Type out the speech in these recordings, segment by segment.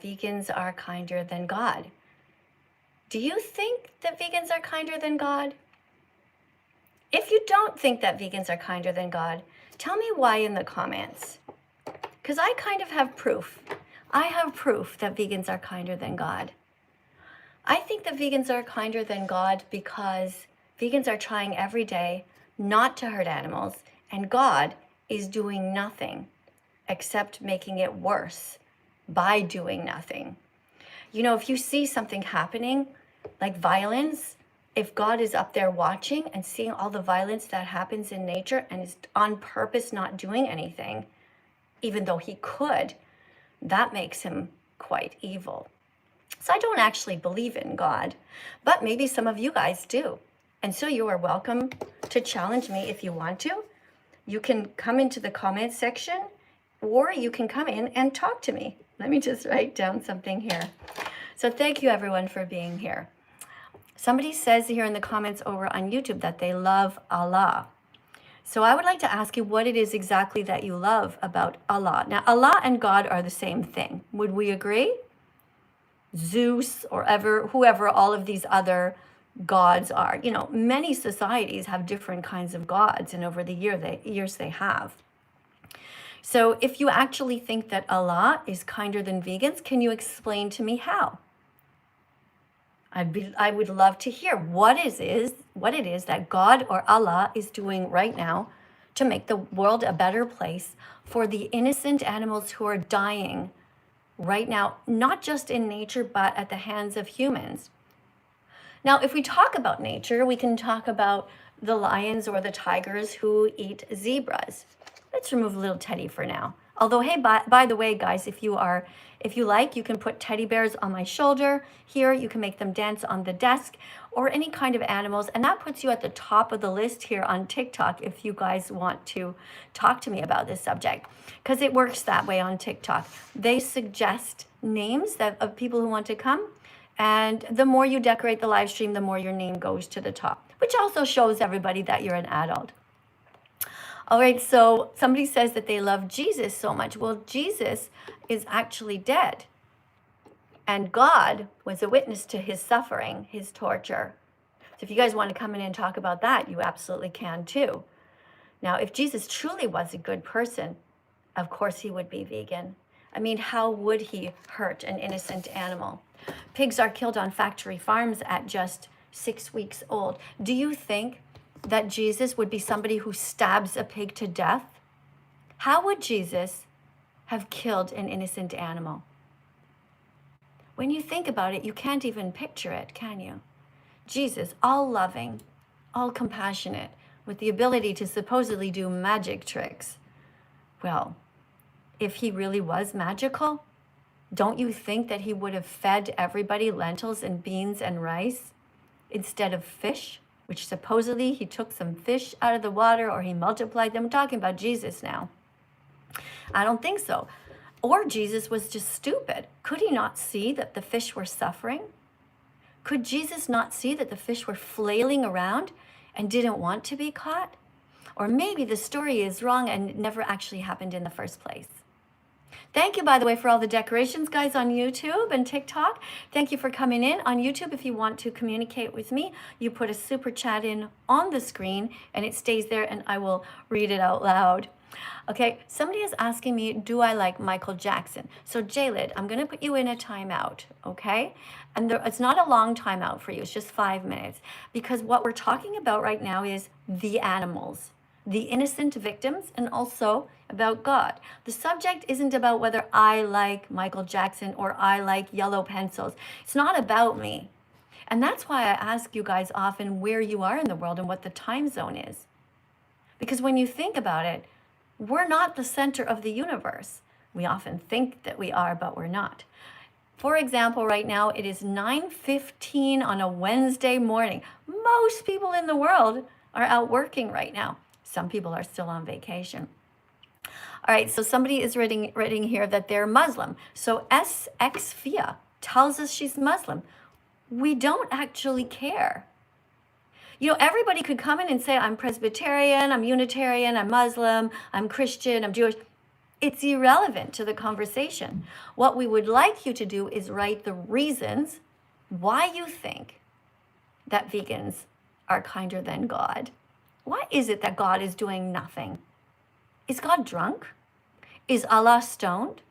that vegans are kinder than God. Do you think that vegans are kinder than God? If you don't think that vegans are kinder than God, tell me why in the comments. Because I kind of have proof. I have proof that vegans are kinder than God. I think that vegans are kinder than God because vegans are trying every day not to hurt animals, and God is doing nothing except making it worse by doing nothing. You know, if you see something happening, like violence, if God is up there watching and seeing all the violence that happens in nature and is on purpose not doing anything, even though he could, that makes him quite evil. So I don't actually believe in God, but maybe some of you guys do. And so you are welcome to challenge me if you want to. You can come into the comment section, or you can come in and talk to me. Let me just write down something here. So thank you everyone for being here. Somebody says here in the comments over on YouTube that they love Allah. So I would like to ask you what it is exactly that you love about Allah. Now, Allah and God are the same thing. Would we agree? Zeus or whoever all of these other gods are. You know, many societies have different kinds of gods, and over the years they have. So if you actually think that Allah is kinder than vegans, can you explain to me how? I would love to hear what it is that God or Allah is doing right now to make the world a better place for the innocent animals who are dying right now, not just in nature, but at the hands of humans. Now, if we talk about nature, we can talk about the lions or the tigers who eat zebras. Let's remove little Teddy for now. Although, hey, by the way, guys, if you like, you can put teddy bears on my shoulder here. You can make them dance on the desk or any kind of animals. And that puts you at the top of the list here on TikTok if you guys want to talk to me about this subject, because it works that way on TikTok. They suggest names of people who want to come. And the more you decorate the live stream, the more your name goes to the top, which also shows everybody that you're an adult. All right, so somebody says that they love Jesus so much. Well, Jesus is actually dead. And God was a witness to his suffering, his torture. So if you guys want to come in and talk about that, you absolutely can too. Now, if Jesus truly was a good person, of course he would be vegan. I mean, how would he hurt an innocent animal? Pigs are killed on factory farms at just 6 weeks old. Do you think that Jesus would be somebody who stabs a pig to death? How would Jesus have killed an innocent animal? When you think about it, you can't even picture it, can you? Jesus, all loving, all compassionate, with the ability to supposedly do magic tricks. Well, if he really was magical, don't you think that he would have fed everybody lentils and beans and rice instead of fish? Which supposedly he took some fish out of the water or he multiplied them. I'm talking about Jesus now. I don't think so. Or Jesus was just stupid. Could he not see that the fish were suffering? Could Jesus not see that the fish were flailing around and didn't want to be caught? Or maybe the story is wrong and it never actually happened in the first place. Thank you, by the way, for all the decorations, guys, on YouTube and TikTok. Thank you for coming in. On YouTube, if you want to communicate with me, you put a super chat in on the screen and it stays there and I will read it out loud. Okay, somebody is asking me, do I like Michael Jackson? So Jalid, I'm going to put you in a timeout, okay? And it's not a long timeout for you. It's just 5 minutes. Because what we're talking about right now is the animals, the innocent victims, and also about God. The subject isn't about whether I like Michael Jackson or I like yellow pencils. It's not about me. And that's why I ask you guys often where you are in the world and what the time zone is. Because when you think about it, we're not the center of the universe. We often think that we are, but we're not. For example, right now it is 9:15 on a Wednesday morning. Most people in the world are out working right now. Some people are still on vacation. All right, so somebody is writing here that they're Muslim. So SX Fia tells us she's Muslim. We don't actually care. You know, everybody could come in and say, I'm Presbyterian, I'm Unitarian, I'm Muslim, I'm Christian, I'm Jewish. It's irrelevant to the conversation. What we would like you to do is write the reasons why you think that vegans are kinder than God. Why is it that God is doing nothing? Is God drunk? Is Allah stoned?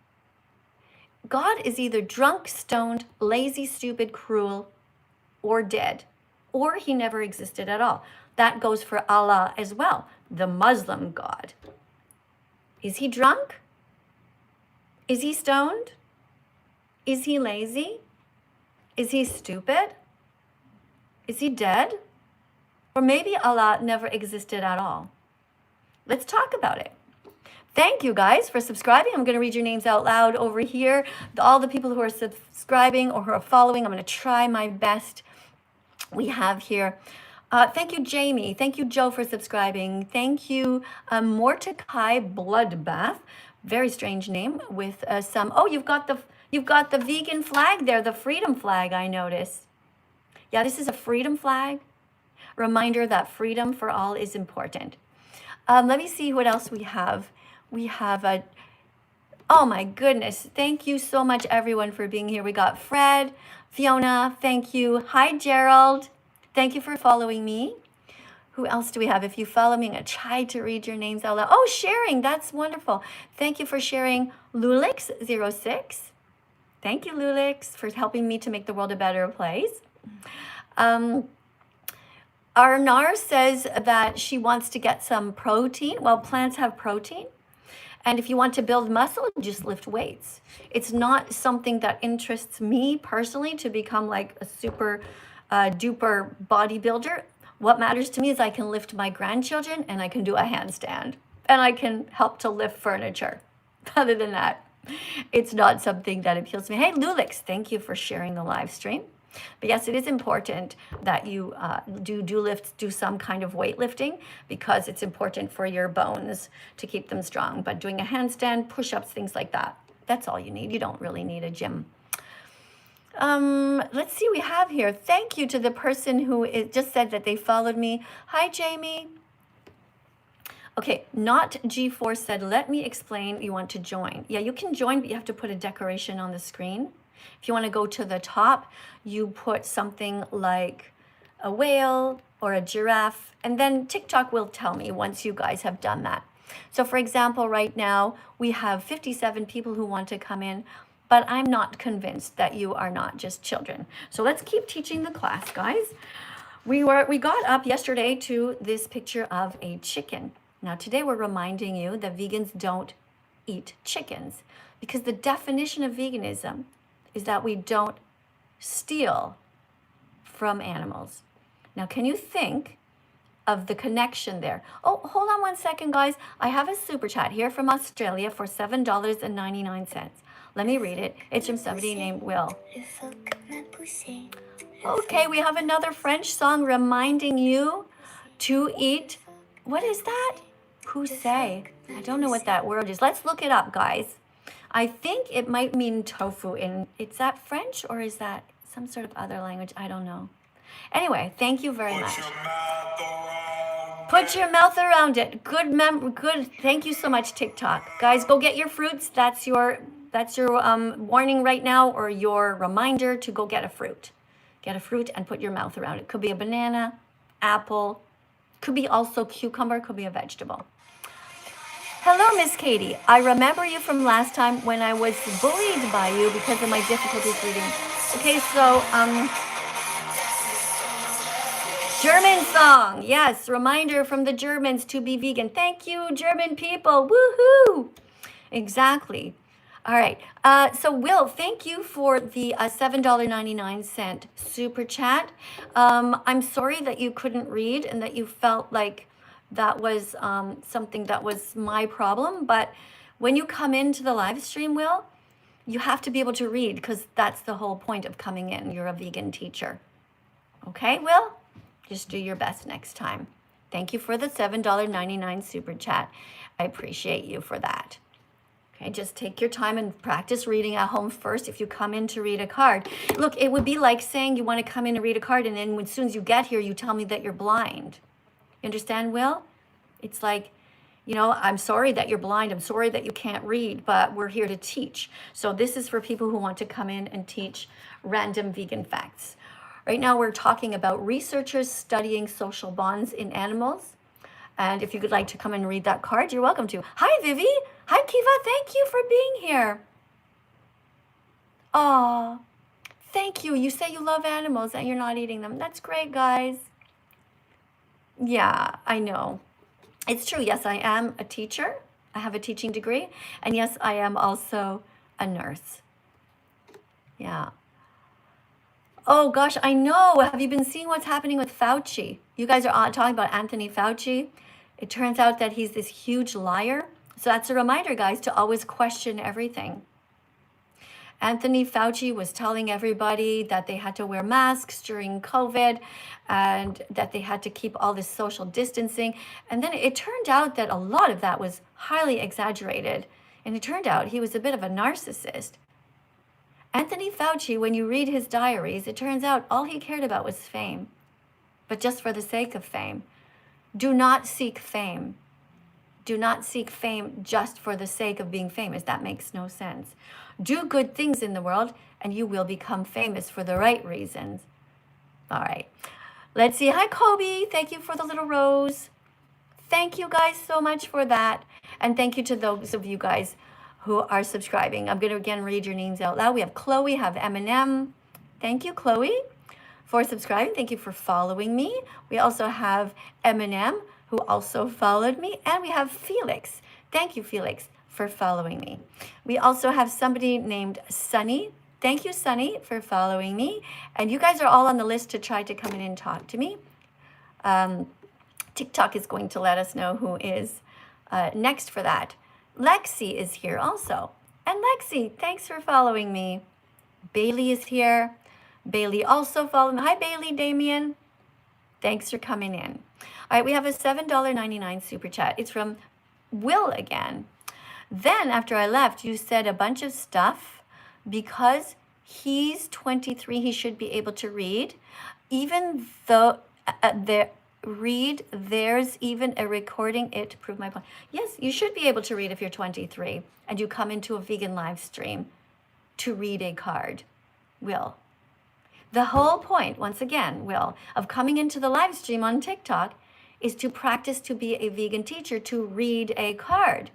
God is either drunk, stoned, lazy, stupid, cruel, or dead, or he never existed at all. That goes for Allah as well, the Muslim God. Is he drunk? Is he stoned? Is he lazy? Is he stupid? Is he dead? Or maybe Allah never existed at all. Let's talk about it. Thank you guys for subscribing. I'm going to read your names out loud over here. All the people who are subscribing or who are following, I'm going to try my best. We have here. Thank you, Jamie. Thank you, Joe, for subscribing. Thank you, Mordecai Bloodbath. Very strange name with some. Oh, you've got the vegan flag there, the freedom flag. I notice. Yeah, this is a freedom flag. Reminder that freedom for all is important. Let me see what else we have. We have a. Oh my goodness! Thank you so much, everyone, for being here. We got Fred, Fiona. Thank you. Hi, Gerald. Thank you for following me. Who else do we have? If you follow me, I'm going to try to read your names out loud. Oh, sharing. That's wonderful. Thank you for sharing. Lulix06. Thank you, Lulix, for helping me to make the world a better place. Arnar says that she wants to get some protein. Well, plants have protein. And if you want to build muscle, just lift weights. It's not something that interests me personally to become like a super duper bodybuilder. What matters to me is I can lift my grandchildren and I can do a handstand and I can help to lift furniture. Other than that, it's not something that appeals to me. Hey, Lulix, thank you for sharing the live stream. But yes, it is important that you do some kind of weightlifting because it's important for your bones to keep them strong. But doing a handstand, push-ups, things like that, that's all you need. You don't really need a gym. Let's see, we have here. Thank you to the person who just said that they followed me. Hi, Jamie. Okay, not G4 said, let me explain, you want to join. Yeah, you can join, but you have to put a decoration on the screen. If you want to go to the top, you put something like a whale or a giraffe, and then TikTok will tell me once you guys have done that. So for example, right now, we have 57 people who want to come in, but I'm not convinced that you are not just children. So let's keep teaching the class, guys. We got up yesterday to this picture of a chicken. Now today we're reminding you that vegans don't eat chickens because the definition of veganism is that we don't steal from animals. Now, can you think of the connection there? Oh, hold on one second, guys. I have a super chat here from Australia for $7.99. Let me read it. It's from somebody named Will. Okay, we have another French song reminding you to eat. What is that? Poussey. I don't know what that word is. Let's look it up, guys. I think it might mean tofu. Is that French or is that some sort of other language? I don't know. Anyway, thank you very much. Put your mouth around it. Good. Thank you so much, TikTok. Guys, go get your fruits. That's your warning right now, or your reminder to go get a fruit. Get a fruit and put your mouth around it. Could be a banana, apple. Could be also cucumber. Could be a vegetable. Hello, Miss Katie. I remember you from last time when I was bullied by you because of my difficulties reading. Okay, so, German song. Yes, reminder from the Germans to be vegan. Thank you, German people. Woohoo! Exactly. All right. So, Will, thank you for the $7.99 super chat. I'm sorry that you couldn't read and that you felt like that was something that was my problem. But when you come into the live stream, Will, you have to be able to read because that's the whole point of coming in. You're a vegan teacher. Okay, Will? Just do your best next time. Thank you for the $7.99 super chat. I appreciate you for that. Okay, just take your time and practice reading at home first if you come in to read a card. Look, it would be like saying you want to come in and read a card and then as soon as you get here, you tell me that you're blind. You understand, Will? It's like, You know, I'm sorry that you're blind. I'm sorry that you can't read, but we're here to teach. So this is for people who want to come in and teach random vegan facts. Right now, we're talking about researchers studying social bonds in animals. And if you would like to come and read that card, you're welcome to. Hi, Vivi. Hi, Kiva. Thank you for being here. Aw, thank you. You say you love animals and you're not eating them. That's great, guys. Yeah, I know. It's true. Yes, I am a teacher. I have a teaching degree. And yes, I am also a nurse. Yeah. Oh, gosh, I know. Have you been seeing what's happening with Fauci? You guys are talking about Anthony Fauci. It turns out that he's this huge liar. So that's a reminder, guys, to always question everything. Anthony Fauci was telling everybody that they had to wear masks during COVID and that they had to keep all this social distancing. And then it turned out that a lot of that was highly exaggerated. And it turned out he was a bit of a narcissist. Anthony Fauci, when you read his diaries, it turns out all he cared about was fame, but just for the sake of fame. Do not seek fame. Do not seek fame just for the sake of being famous. That makes no sense. Do good things in the world and you will become famous for the right reasons. All right. Let's see. Hi, Kobe. Thank you for the little rose. Thank you guys so much for that. And thank you to those of you guys who are subscribing. I'm going to again read your names out loud. We have Chloe, have Eminem. Thank you, Chloe, for subscribing. Thank you for following me. We also have Eminem, who also followed me. And we have Felix. Thank you, Felix, for following me. We also have somebody named Sunny. Thank you, Sunny, for following me. And you guys are all on the list to try to come in and talk to me. TikTok is going to let us know who is next for that. Lexi is here also. And Lexi, thanks for following me. Bailey is here. Bailey also followed me. Hi, Bailey, Damien. Thanks for coming in. All right, we have a $7.99 super chat. It's from Will again. Then after I left, you said a bunch of stuff. Because he's 23, he should be able to read. Even though there's even a recording it to prove my point. Yes, you should be able to read if you're 23 and you come into a vegan live stream to read a card. Will. The whole point, once again, Will, of coming into the live stream on TikTok is to practice to be a vegan teacher, to read a card.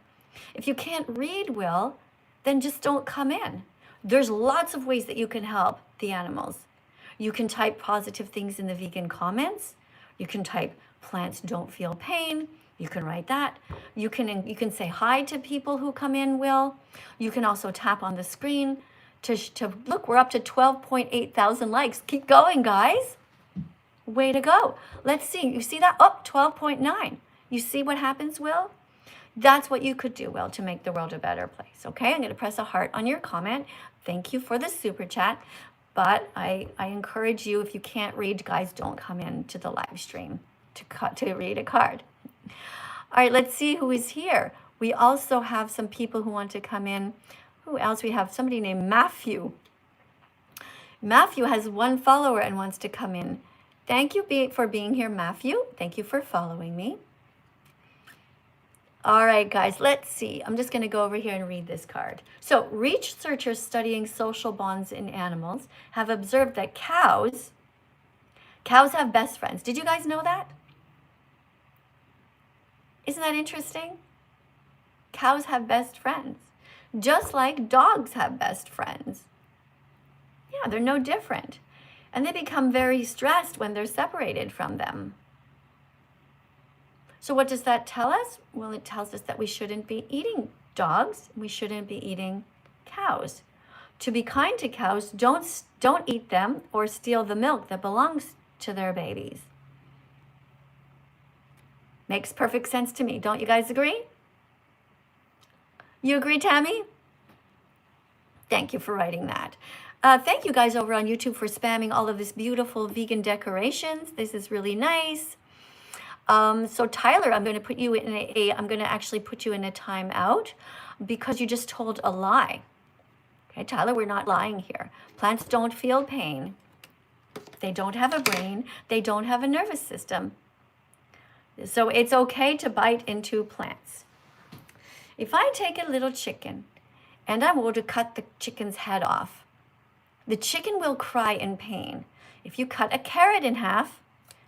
If you can't read, Will, then just don't come in. There's lots of ways that you can help the animals. You can type positive things in the vegan comments. You can type plants don't feel pain. You can write that. You can say hi to people who come in, Will. You can also tap on the screen to look, we're up to 12.8 thousand likes. Keep going, guys. Way to go. Let's see. You see that? Oh, 12.9. You see what happens, Will? That's what you could do, Will, to make the world a better place. Okay, I'm going to press a heart on your comment. Thank you for the super chat. But I encourage you, if you can't read, guys, don't come in to the live stream to read a card. All right, let's see who is here. We also have some people who want to come in. Who else? We have somebody named Matthew. Matthew has 1 follower and wants to come in. Thank you for being here, Matthew. Thank you for following me. All right, guys, let's see. I'm just going to go over here and read this card. So, researchers studying social bonds in animals have observed that cows have best friends. Did you guys know that? Isn't that interesting? Cows have best friends, just like dogs have best friends. Yeah, they're no different. And they become very stressed when they're separated from them. So what does that tell us? Well, it tells us that we shouldn't be eating dogs. We shouldn't be eating cows. To be kind to cows, don't eat them or steal the milk that belongs to their babies. Makes perfect sense to me. Don't you guys agree? You agree, Tammy? Thank you for writing that. Thank you guys over on YouTube for spamming all of this beautiful vegan decorations. This is really nice. So Tyler, I'm going to put you in I'm going to actually put you in a timeout because you just told a lie. Okay, Tyler, we're not lying here. Plants don't feel pain. They don't have a brain. They don't have a nervous system. So it's okay to bite into plants. If I take a little chicken and I were to cut the chicken's head off, the chicken will cry in pain. If you cut a carrot in half,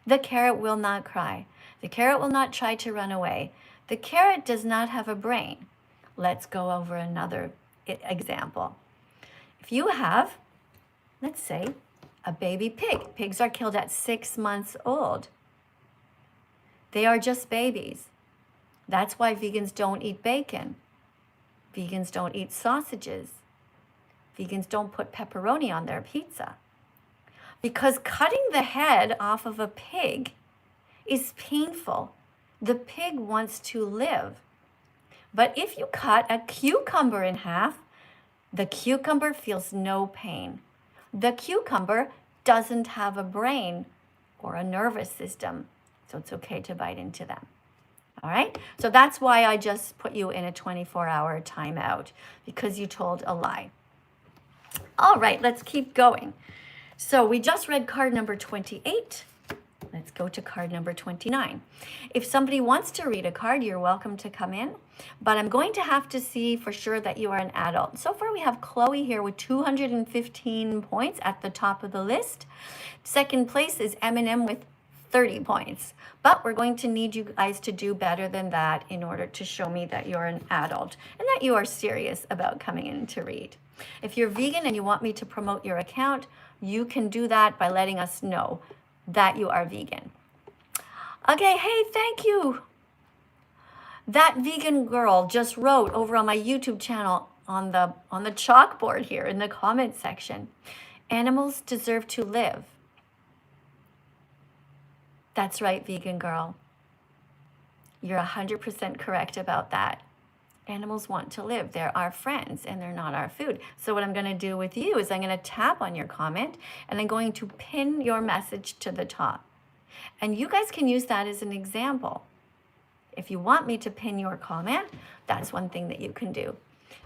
the carrot will not cry. The carrot will not try to run away. The carrot does not have a brain. Let's go over another example. If you have, let's say, a baby pig. Pigs are killed at 6 months old. They are just babies. That's why vegans don't eat bacon. Vegans don't eat sausages. Vegans don't put pepperoni on their pizza. Because cutting the head off of a pig is painful. The pig wants to live. But if you cut a cucumber in half, the cucumber feels no pain. The cucumber doesn't have a brain or a nervous system, so it's okay to bite into them. All right? So that's why I just put you in a 24-hour timeout, because you told a lie. All right, let's keep going. So we just read card number 28. Let's go to card number 29. If somebody wants to read a card, you're welcome to come in, but I'm going to have to see for sure that you are an adult. So far we have Chloe here with 215 points at the top of the list. Second place is Eminem with 30 points. But we're going to need you guys to do better than that in order to show me that you're an adult and that you are serious about coming in to read. If you're vegan and you want me to promote your account, you can do that by letting us know that you are vegan. Okay, hey, thank you. That vegan girl just wrote over on my YouTube channel on the chalkboard here in the comment section, animals deserve to live. That's right, vegan girl. You're 100% correct about that. Animals want to live. They're our friends and they're not our food. So what I'm going to do with you is I'm going to tap on your comment and I'm going to pin your message to the top. And you guys can use that as an example. If you want me to pin your comment, that's one thing that you can do.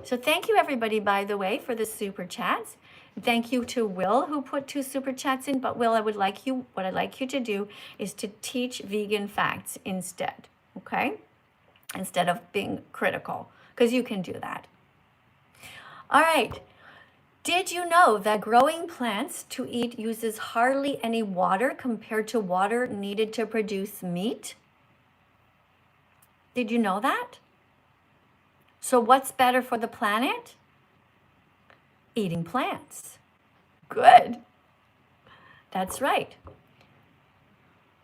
So thank you everybody, by the way, for the super chats. Thank you to Will who put 2 super chats in. But Will, what I'd like you to do is to teach vegan facts instead, okay? Instead of being critical, because you can do that. All right. Did you know that growing plants to eat uses hardly any water compared to water needed to produce meat? Did you know that? So what's better for the planet? Eating plants. Good. That's right.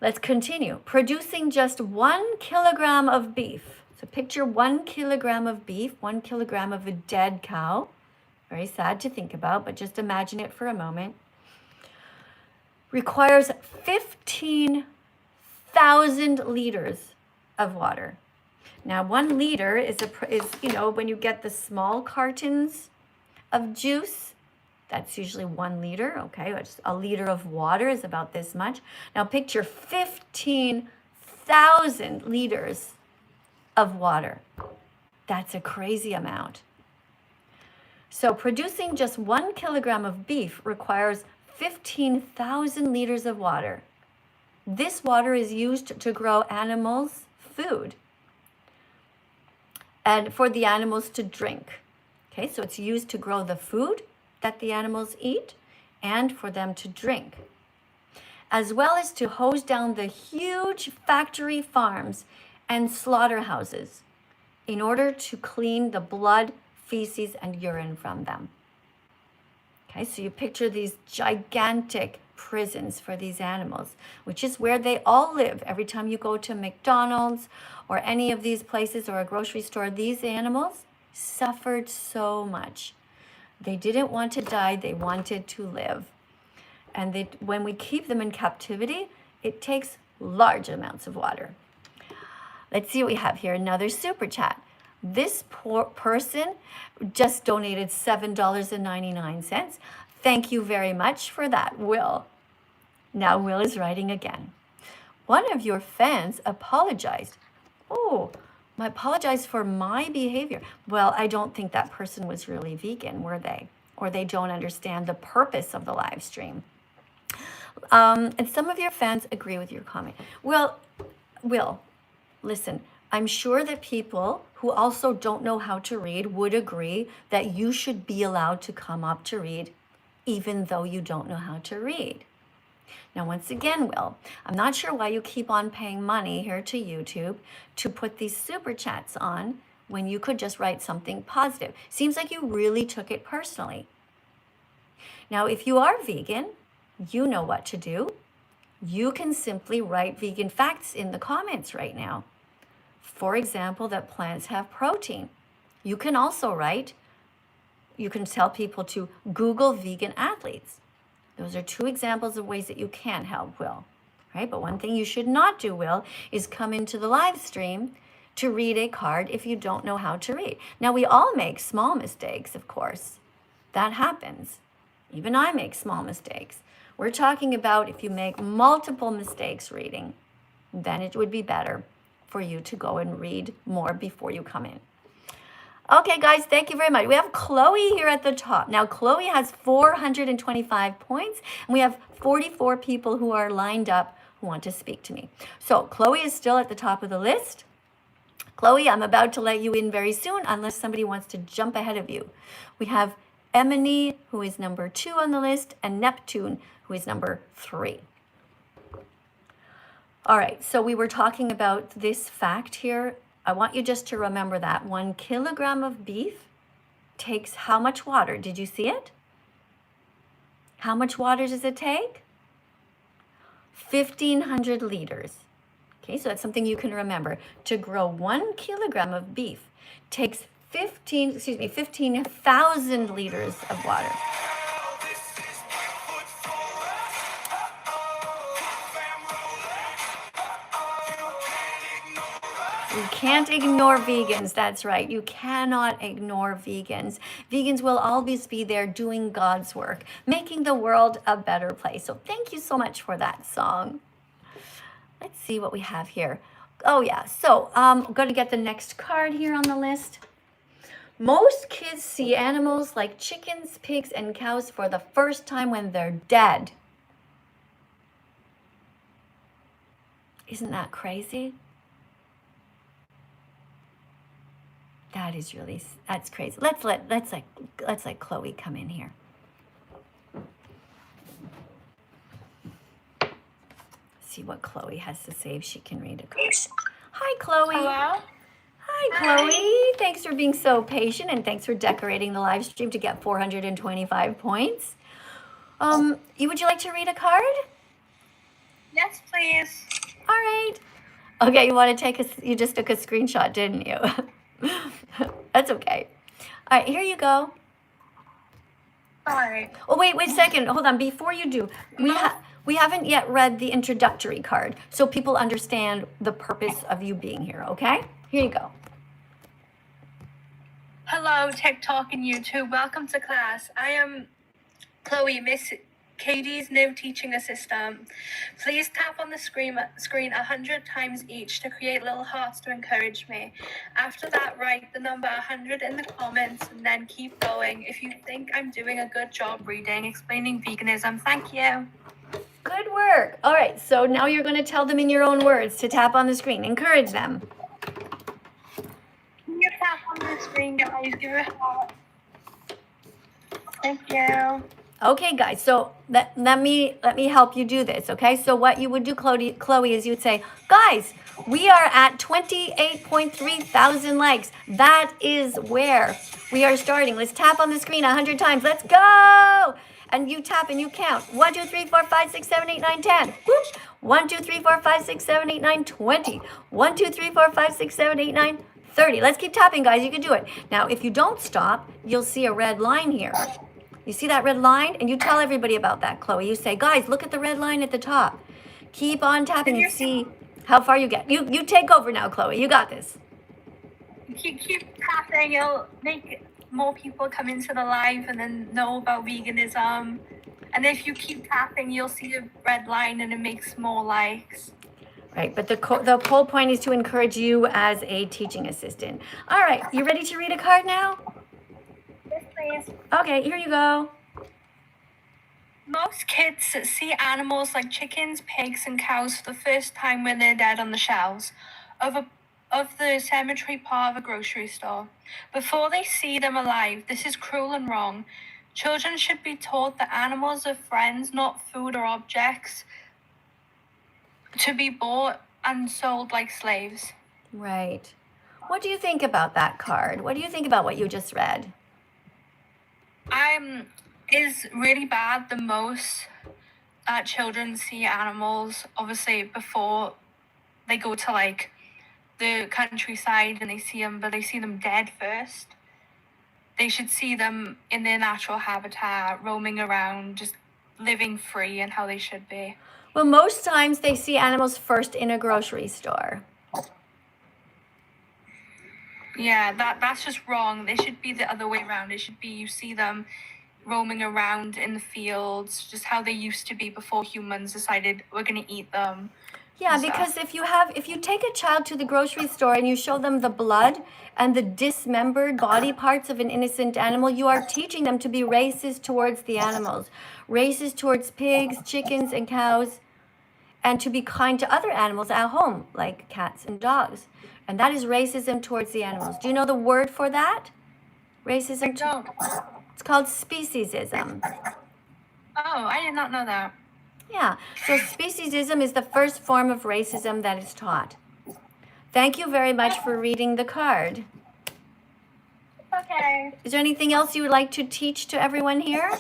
Let's continue. Producing just 1 kilogram of beef. So picture 1 kilogram of beef, 1 kilogram of a dead cow. Very sad to think about, but just imagine it for a moment. Requires 15,000 liters of water. Now, 1 liter is when you get the small cartons of juice, that's usually 1 liter, okay? A liter of water is about this much. Now picture 15,000 liters of water. That's a crazy amount. So producing just 1 kilogram of beef requires 15,000 liters of water. This water is used to grow animals' food and for the animals to drink. Okay, so it's used to grow the food that the animals eat and for them to drink, as well as to hose down the huge factory farms and slaughterhouses in order to clean the blood, feces, and urine from them. Okay, so you picture these gigantic prisons for these animals, which is where they all live. Every time you go to McDonald's or any of these places or a grocery store, these animals suffered so much. They didn't want to die, they wanted to live. And when we keep them in captivity, it takes large amounts of water. Let's see what we have here. Another super chat. This poor person just donated $7.99. Thank you very much for that, Will. Now Will is writing again. One of your fans apologized. Oh, I apologize for my behavior. Well, I don't think that person was really vegan, were they? Or they don't understand the purpose of the live stream. And some of your fans agree with your comment. Well, Will, Listen, I'm sure that people who also don't know how to read would agree that you should be allowed to come up to read even though you don't know how to read. Now, once again, Will, I'm not sure why you keep on paying money here to YouTube to put these super chats on when you could just write something positive. Seems like you really took it personally. Now, if you are vegan, you know what to do. You can simply write vegan facts in the comments right now. For example, that plants have protein. You can also write, you can tell people to Google vegan athletes. Those are two examples of ways that you can help, Will. Right? But one thing you should not do, Will, is come into the live stream to read a card if you don't know how to read. Now, we all make small mistakes, of course. That happens. Even I make small mistakes. We're talking about if you make multiple mistakes reading, then it would be better for you to go and read more before you come in. Okay, guys, thank you very much. We have Chloe here at the top. Now, Chloe has 425 points, and we have 44 people who are lined up who want to speak to me. So Chloe is still at the top of the list. Chloe, I'm about to let you in very soon unless somebody wants to jump ahead of you. We have Emily, who is number 2 on the list, and Neptune, who is number 3. All right, so we were talking about this fact here. I want you just to remember that 1 kilogram of beef takes how much water? Did you see it? How much water does it take? 1,500 liters. Okay, so that's something you can remember. To grow 1 kilogram of beef takes 15,000 liters of water. You can't ignore vegans. That's right. You cannot ignore vegans. Vegans will always be there doing God's work, making the world a better place. So thank you so much for that song. Let's see what we have here. Oh yeah, so I'm going to get the next card here on the list. Most kids see animals like chickens, pigs, and cows for the first time when they're dead. Isn't that crazy? That is really, that's crazy. Let's let Chloe come in here. See what Chloe has to say if she can read a card. Hi, Chloe. Hello. Hi, Chloe. Thanks for being so patient and thanks for decorating the live stream to get 425 points. Would you like to read a card? Yes, please. All right. Okay, you just took a screenshot, didn't you? That's okay. All right, here you go. Sorry. Oh, wait a second. Hold on. Before you do, we haven't yet read the introductory card, so people understand the purpose of you being here, okay? Here you go. Hello, TikTok and YouTube. Welcome to class. I am Chloe, Miss Katie's new teaching assistant. Please tap on the screen 100 times each to create little hearts to encourage me. After that, write the number 100 in the comments and then keep going. If you think I'm doing a good job reading, explaining veganism, thank you. Good work. All right, so now you're going to tell them in your own words to tap on the screen. Encourage them. Can you tap on the screen, guys? Give it a heart. Thank you. Okay, guys, so let me help you do this, okay? So what you would do, Chloe, is you would say, guys, we are at 28.3 thousand likes. That is where we are starting. Let's tap on the screen 100 times. Let's go! And you tap and you count. 1, 2, 3, 4, 5, 6, 7, 8, 9, 10. Whoop. 1, 2, 3, 4, 5, 6, 7, 8, 9, 20. 1, 2, 3, 4, 5, 6, 7, 8, 9, 30. Let's keep tapping, guys. You can do it. Now, if you don't stop, you'll see a red line here. You see that red line? And you tell everybody about that, Chloe. You say, guys, look at the red line at the top. Keep on tapping and see how far you get. You take over now, Chloe. You got this. Keep tapping. It'll make more people come into the live and then know about veganism. And if you keep tapping, you'll see a red line and it makes more likes. Right, but the whole point is to encourage you as a teaching assistant. All right, you ready to read a card now? Yes, please. Okay, here you go. Most kids see animals like chickens, pigs, and cows for the first time when they're dead on the shelves. of the cemetery part of a grocery store. Before they see them alive, this is cruel and wrong. Children should be taught that animals are friends, not food or objects, to be bought and sold like slaves. Right. What do you think about that card? What do you think about what you just read? Is really bad. The most children see animals, obviously, before they go to like the countryside and they see them, but they see them dead first. They should see them in their natural habitat, roaming around, just living free and how they should be. Well, most times they see animals first in a grocery store. Yeah, that's just wrong. They should be the other way around. It should be you see them roaming around in the fields, just how they used to be before humans decided we're gonna eat them. Yeah, because if you take a child to the grocery store and you show them the blood and the dismembered body parts of an innocent animal, you are teaching them to be racist towards the animals, racist towards pigs, chickens, and cows, and to be kind to other animals at home, like cats and dogs. And that is racism towards the animals. Do you know the word for that? Racism? No. It's called speciesism. Oh, I did not know that. Yeah, so speciesism is the first form of racism that is taught. Thank you very much for reading the card. Okay. Is there anything else you would like to teach to everyone here?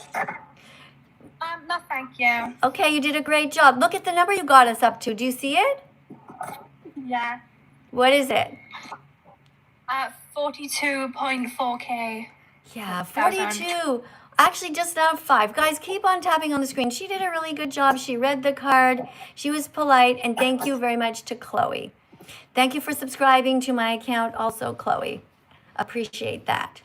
No, thank you. Okay, you did a great job. Look at the number you got us up to. Do you see it? Yeah. What is it? 42.4K. Yeah, 42. Actually, just out of 5. Guys, keep on tapping on the screen. She did a really good job. She read the card. She was polite. And thank you very much to Chloe. Thank you for subscribing to my account also, Chloe. Appreciate that.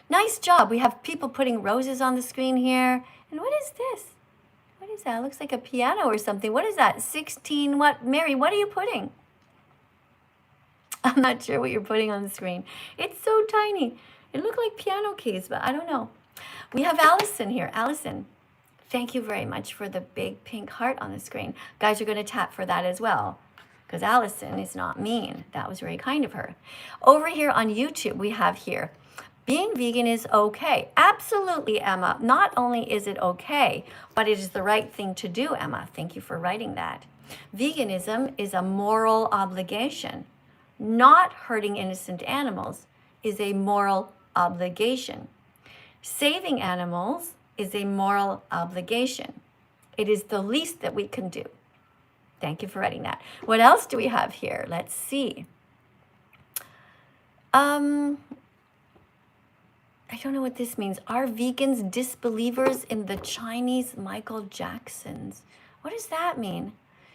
Nice job. We have people putting roses on the screen here. And what is this? What is that? It looks like a piano or something. What is that? 16 what? Mary, what are you putting? I'm not sure what you're putting on the screen. It's so tiny. It looked like piano keys, but I don't know. We have Allison here. Allison, thank you very much for the big pink heart on the screen. Guys, you're going to tap for that as well, because Allison is not mean. That was very kind of her. Over here on YouTube, we have here, being vegan is okay. Absolutely, Emma. Not only is it okay, but it is the right thing to do, Emma. Thank you for writing that. Veganism is a moral obligation. Not hurting innocent animals is a moral obligation. Saving animals is a moral obligation. It is the least that we can do. Thank you for writing that. What else do we have here? Let's see. I don't know what this means. Are vegans disbelievers in the Chinese Michael Jacksons? What does that mean?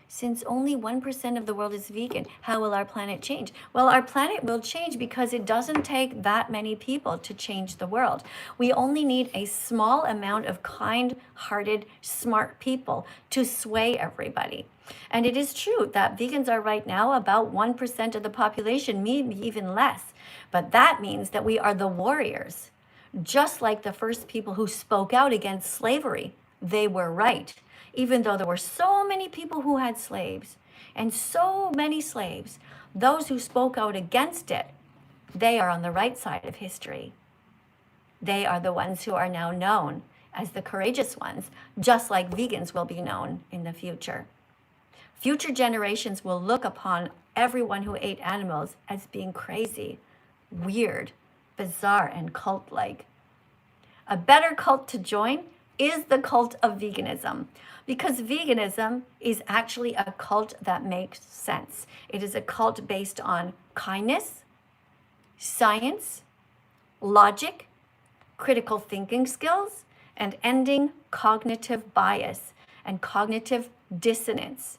Since only 1% of the world is vegan, how will our planet change? Well, our planet will change because it doesn't take that many people to change the world. We only need a small amount of kind-hearted, smart people to sway everybody. And it is true that vegans are right now about 1% of the population, maybe even less. But that means that we are the warriors. Just like the first people who spoke out against slavery, they were right. Even though there were so many people who had slaves and so many slaves, those who spoke out against it, they are on the right side of history. They are the ones who are now known as the courageous ones, just like vegans will be known in the future. Future generations will look upon everyone who ate animals as being crazy, weird, bizarre, and cult-like. A better cult to join is the cult of veganism, because veganism is actually a cult that makes sense. It is a cult based on kindness, science, logic, critical thinking skills, and ending cognitive bias and cognitive dissonance.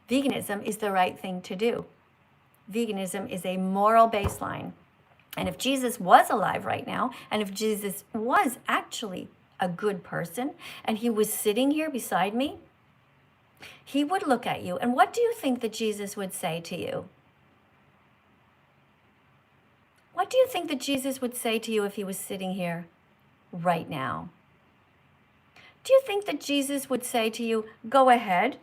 Veganism is the right thing to do. Veganism is a moral baseline. And if Jesus was alive right now, and if Jesus was actually a good person, and he was sitting here beside me, he would look at you. And what do you think that Jesus would say to you? What do you think that Jesus would say to you if he was sitting here right now? Do you think that Jesus would say to you, go ahead,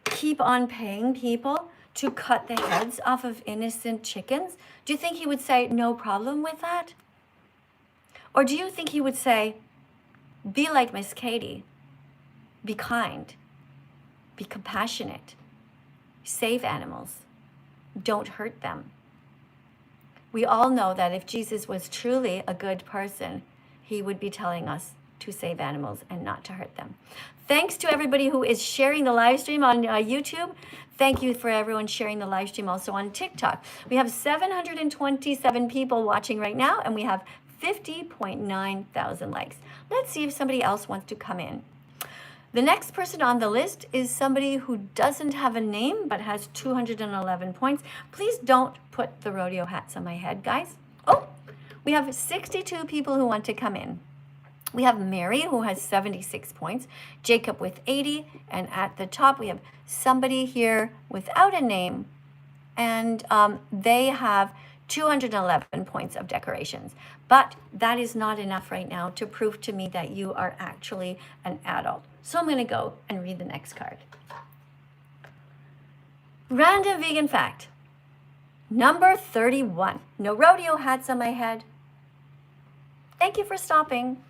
keep on paying people to cut the heads off of innocent chickens, do you think he would say, no problem with that? Or do you think he would say, be like Miss Katie, be kind, be compassionate, save animals, don't hurt them? We all know that if Jesus was truly a good person, he would be telling us to save animals and not to hurt them. Thanks to everybody who is sharing the live stream on YouTube. Thank you for everyone sharing the live stream also on TikTok. We have 727 people watching right now, and we have 50.9 thousand likes. Let's see if somebody else wants to come in. The next person on the list is somebody who doesn't have a name but has 211 points. Please don't put the rodeo hats on my head, guys. Oh, we have 62 people who want to come in. We have Mary, who has 76 points, Jacob with 80, and at the top we have somebody here without a name, and they have 211 points of decorations. But that is not enough right now to prove to me that you are actually an adult. So I'm going to go and read the next card. Random vegan fact. Number 31. No rodeo hats on my head. Thank you for stopping.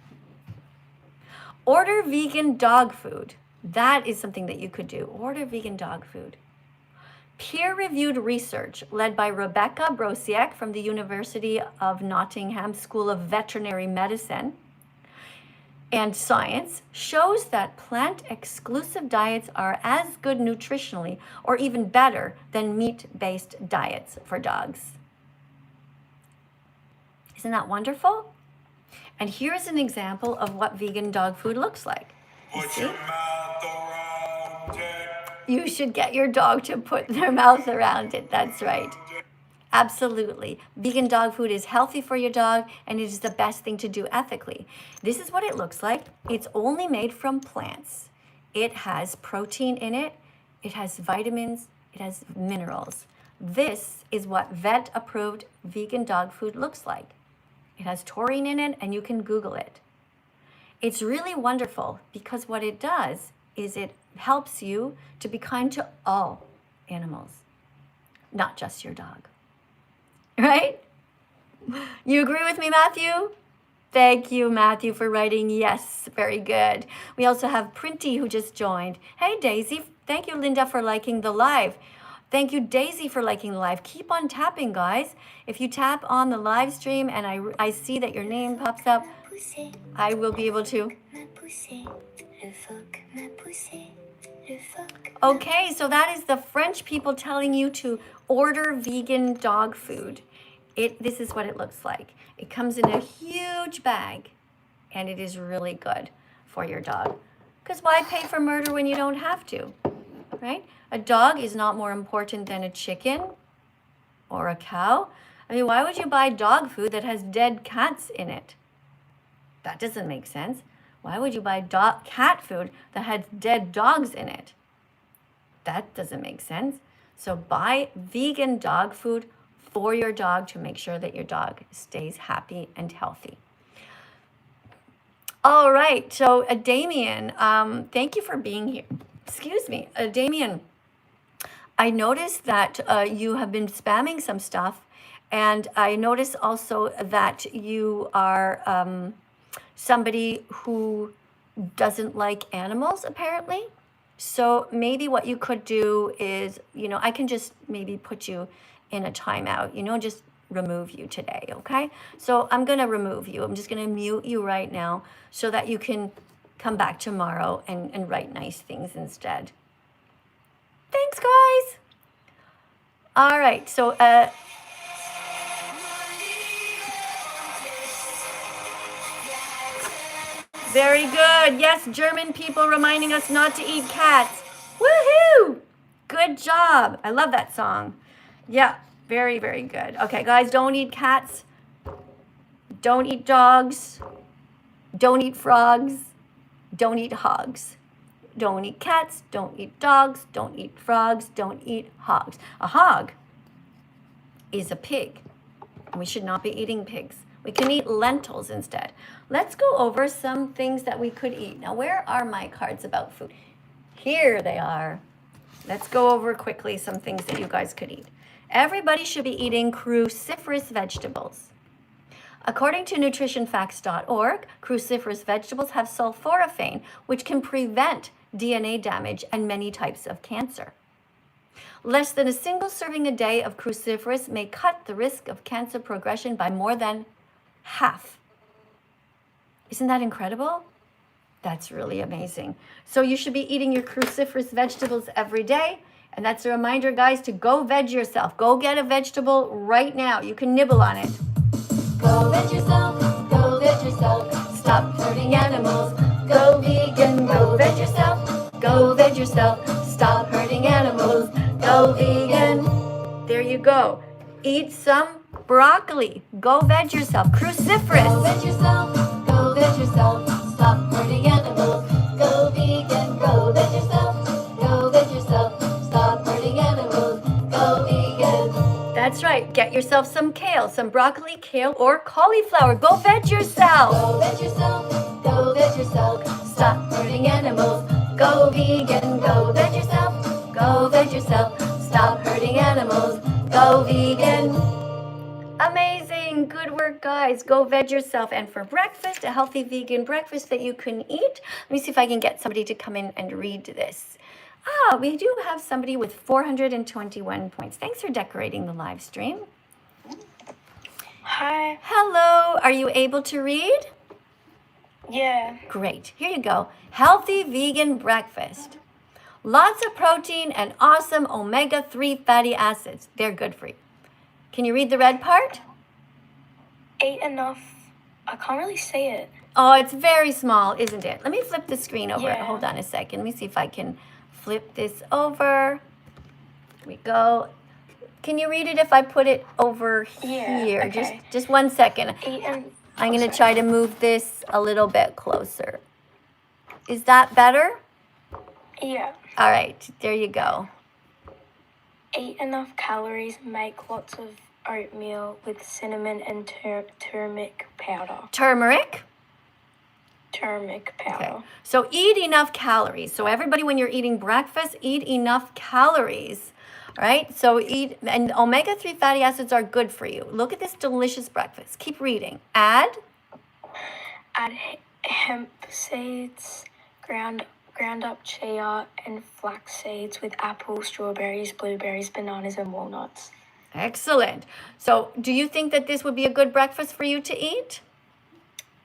Order vegan dog food. That is something that you could do. Order vegan dog food. Peer-reviewed research led by Rebecca Brosiek from the University of Nottingham School of Veterinary Medicine and Science shows that plant-exclusive diets are as good nutritionally or even better than meat-based diets for dogs. Isn't that wonderful? And here's an example of what vegan dog food looks like. You see? You should get your dog to put their mouth around it. That's right. Absolutely. Vegan dog food is healthy for your dog, and it is the best thing to do ethically. This is what it looks like. It's only made from plants. It has protein in it. It has vitamins. It has minerals. This is what vet-approved vegan dog food looks like. It has taurine in it, and you can Google it. It's really wonderful because what it does is it helps you to be kind to all animals, not just your dog. Right? You agree with me, Matthew? Thank you, Matthew, for writing yes. Very good. We also have Printy, who just joined. Hey, Daisy. Thank you, Linda, for liking the live. Thank you, Daisy, for liking the live. Keep on tapping, guys. If you tap on the live stream and I see that your name pops up, I will be able to. Okay, so that is the French people telling you to order vegan dog food. This is what it looks like. It comes in a huge bag, and it is really good for your dog. Because why pay for murder when you don't have to, right? A dog is not more important than a chicken or a cow. I mean, why would you buy dog food that has dead cats in it? That doesn't make sense. Why would you buy cat food that has dead dogs in it? That doesn't make sense. So buy vegan dog food for your dog to make sure that your dog stays happy and healthy. All right, so Damien, thank you for being here. Excuse me, Damien, I noticed that you have been spamming some stuff, and I noticed also that you are somebody who doesn't like animals, apparently. So maybe what you could do is, I can just maybe put you in a timeout, just remove you today, okay? So I'm going to remove you. I'm just going to mute you right now so that you can come back tomorrow and write nice things instead. Thanks, guys. All right, so very good. Yes, German people reminding us not to eat cats. Woohoo! Good job. I love that song. Yeah, very, very good. Okay, guys, don't eat cats. Don't eat dogs. Don't eat frogs. Don't eat hogs. Don't eat cats. Don't eat dogs. Don't eat frogs. Don't eat hogs. A hog is a pig. We should not be eating pigs. We can eat lentils instead. Let's go over some things that we could eat. Now, where are my cards about food? Here they are. Let's go over quickly some things that you guys could eat. Everybody should be eating cruciferous vegetables. According to nutritionfacts.org, cruciferous vegetables have sulforaphane, which can prevent DNA damage and many types of cancer. Less than a single serving a day of cruciferous may cut the risk of cancer progression by more than half. Isn't that incredible? That's really amazing. So you should be eating your cruciferous vegetables every day. And that's a reminder, guys, to go veg yourself. Go get a vegetable right now. You can nibble on it. Go veg yourself, go veg yourself. Stop hurting animals. Go vegan, go veg yourself. Go veg yourself. Stop hurting animals. Go vegan. There you go. Eat some broccoli. Go veg yourself. Cruciferous. Go veg yourself. Go veg yourself. Stop hurting animals. Go vegan. Go veg yourself. Go veg yourself. Stop hurting animals. Go vegan. That's right. Get yourself some kale, some broccoli, kale, or cauliflower. Go veg yourself. Go veg yourself. Go veg yourself. Stop hurting animals. Go vegan. Go veg yourself. Go veg yourself. Stop hurting animals. Go vegan. Amazing. Good work, guys. Go veg yourself. And for breakfast, a healthy vegan breakfast that you can eat. Let me see if I can get somebody to come in and read this. We do have somebody with 421 points. Thanks for decorating the live stream. Hi. Hello. Are you able to read? Yeah. Great. Here you go. Healthy vegan breakfast. Lots of protein and awesome omega-3 fatty acids. They're good for you. Can you read the red part? Ate enough. I can't really say it. Oh, it's very small, isn't it? Let me flip the screen over. Yeah. Hold on a second. Let me see if I can flip this over. Here we go. Can you read it if I put it over here? Okay. Just 1 second. I'm going to sorry. try to move this a little bit closer. Is that better? Yeah. All right, there you go. Ate enough calories. Make lots of oatmeal with cinnamon and turmeric powder. Turmeric? Turmeric powder. Okay. So eat enough calories. So everybody, when you're eating breakfast, eat enough calories. All right? So eat, and omega-3 fatty acids are good for you. Look at this delicious breakfast. Keep reading. Add Hemp seeds, ground up chia, and flax seeds with apples, strawberries, blueberries, bananas, and walnuts. Excellent. So do you think that this would be a good breakfast for you to eat?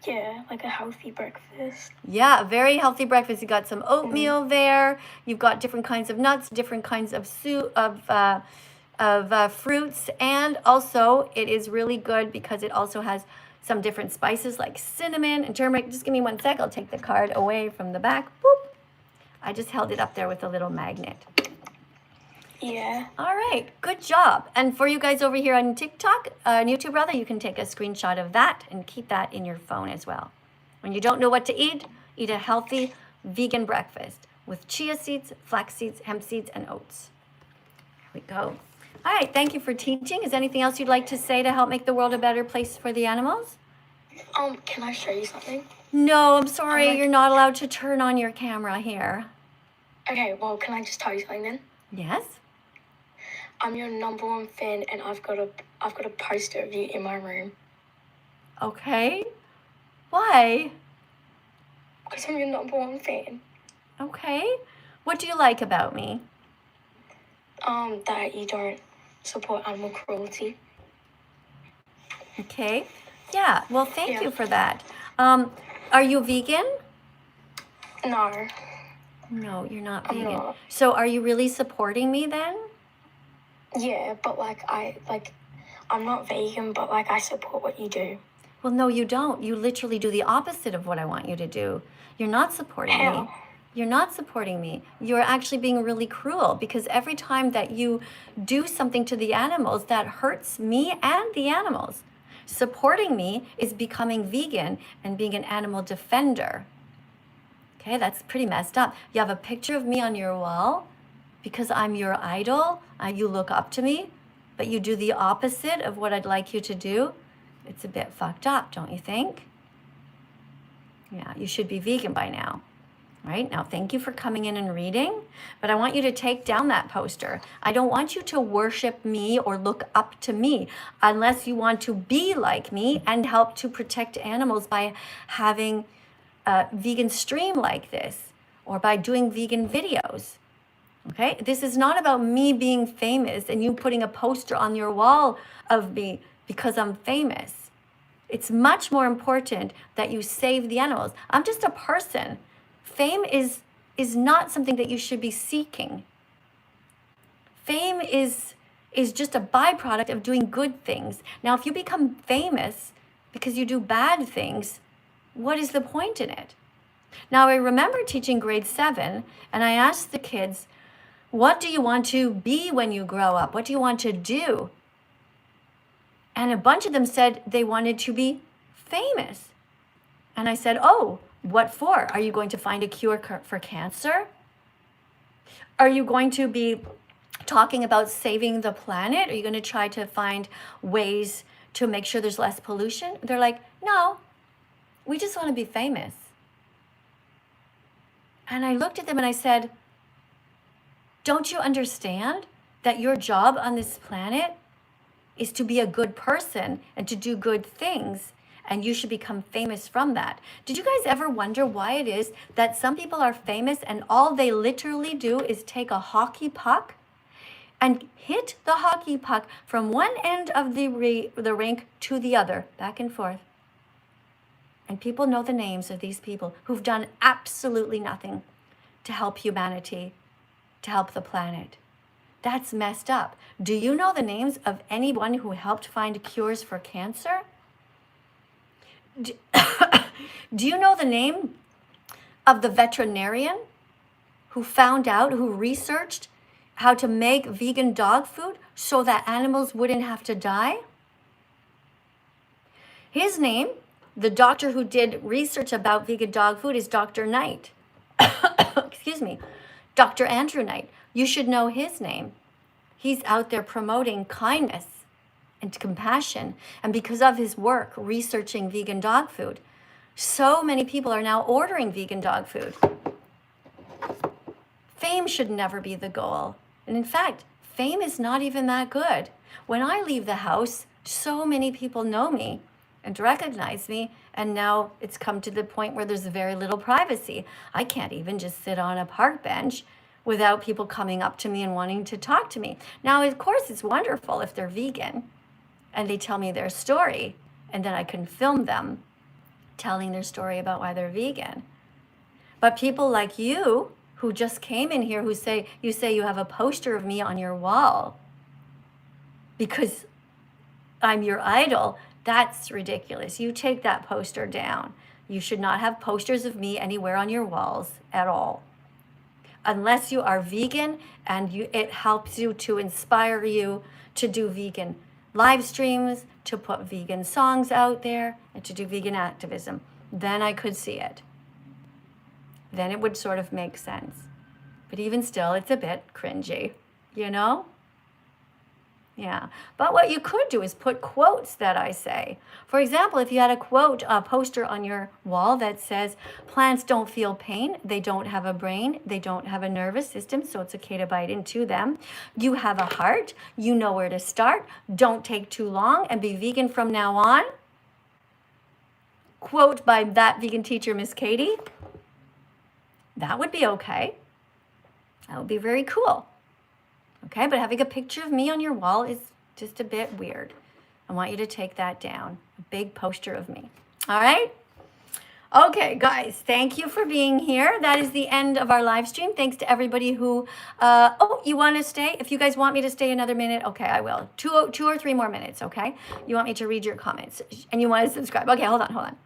Yeah, like a healthy breakfast. Yeah, a very healthy breakfast. You got some oatmeal there. You've got different kinds of nuts, different kinds of fruits, and also it is really good because it also has some different spices like cinnamon and turmeric. Just give me 1 sec. I'll take the card away from the back. Boop. I just held it up there with a little magnet. Yeah. All right, good job. And for you guys over here on TikTok, on YouTube rather, you can take a screenshot of that and keep that in your phone as well. When you don't know what to eat a healthy vegan breakfast with chia seeds, flax seeds, hemp seeds, and oats. Here we go. All right, thank you for teaching. Is there anything else you'd like to say to help make the world a better place for the animals? Can I show you something? No, I'm sorry. You're not allowed to turn on your camera here. Okay, well, can I just tell you something then? Yes? I'm your #1 fan, and I've got a poster of you in my room. Okay. Why? Because I'm your #1 fan. Okay. What do you like about me? That you don't support animal cruelty. Okay. Yeah. Well, thank Yeah. you for that. Are you vegan? No, No, you're not I'm vegan. not. So are you really supporting me then? Yeah, but I'm not vegan, but I support what you do. Well, no, you don't. You literally do the opposite of what I want you to do. You're not supporting me. How? You're not supporting me. You're actually being really cruel because every time that you do something to the animals, that hurts me and the animals. Supporting me is becoming vegan and being an animal defender. Okay, that's pretty messed up. You have a picture of me on your wall because I'm your idol. You look up to me, but you do the opposite of what I'd like you to do. It's a bit fucked up, don't you think? Yeah, you should be vegan by now. All right, now thank you for coming in and reading, but I want you to take down that poster. I don't want you to worship me or look up to me unless you want to be like me and help to protect animals by having a vegan stream like this or by doing vegan videos. Okay, this is not about me being famous and you putting a poster on your wall of me because I'm famous. It's much more important that you save the animals. I'm just a person. Fame is not something that you should be seeking. Fame is just a byproduct of doing good things. Now, if you become famous because you do bad things, what is the point in it? Now, I remember teaching grade 7, and I asked the kids, what do you want to be when you grow up? What do you want to do? And a bunch of them said they wanted to be famous. And I said, oh, what for? Are you going to find a cure for cancer? Are you going to be talking about saving the planet? Are you going to try to find ways to make sure there's less pollution? They're like, no, we just want to be famous. And I looked at them and I said, don't you understand that your job on this planet is to be a good person and to do good things, and you should become famous from that? Did you guys ever wonder why it is that some people are famous and all they literally do is take a hockey puck and hit the hockey puck from one end of the rink to the other, back and forth? And people know the names of these people who've done absolutely nothing to help humanity, to help the planet. That's messed up. Do you know the names of anyone who helped find cures for cancer? Do you know the name of the veterinarian who found out, who researched how to make vegan dog food so that animals wouldn't have to die? His name, the doctor who did research about vegan dog food, is Dr. Knight. Excuse me, Dr. Andrew Knight. You should know his name. He's out there promoting kindness and compassion. And because of his work researching vegan dog food, so many people are now ordering vegan dog food. Fame should never be the goal. And in fact, fame is not even that good. When I leave the house, so many people know me and recognize me, and now it's come to the point where there's very little privacy. I can't even just sit on a park bench without people coming up to me and wanting to talk to me. Now, of course, it's wonderful if they're vegan and they tell me their story, and then I can film them telling their story about why they're vegan. But people like you who just came in here, who say you have a poster of me on your wall because I'm your idol, that's ridiculous. You take that poster down. You should not have posters of me anywhere on your walls at all. Unless you are vegan and it helps you to inspire you to do vegan live streams, to put vegan songs out there, and to do vegan activism, then I could see it. Then it would sort of make sense. But even still, it's a bit cringy, you know? Yeah. But what you could do is put quotes that I say. For example, if you had a poster on your wall that says, plants don't feel pain, they don't have a brain, they don't have a nervous system, so it's okay to bite into them. You have a heart, you know where to start, don't take too long, and be vegan from now on. Quote by that vegan teacher, Miss Katie. That would be okay. That would be very cool. Okay, but having a picture of me on your wall is just a bit weird. I want you to take that down. A big poster of me. All right? Okay, guys, thank you for being here. That is the end of our live stream. Thanks to everybody who, you want to stay? If you guys want me to stay another minute, okay, I will. Two or three more minutes, okay? You want me to read your comments and you want to subscribe. Okay, hold on.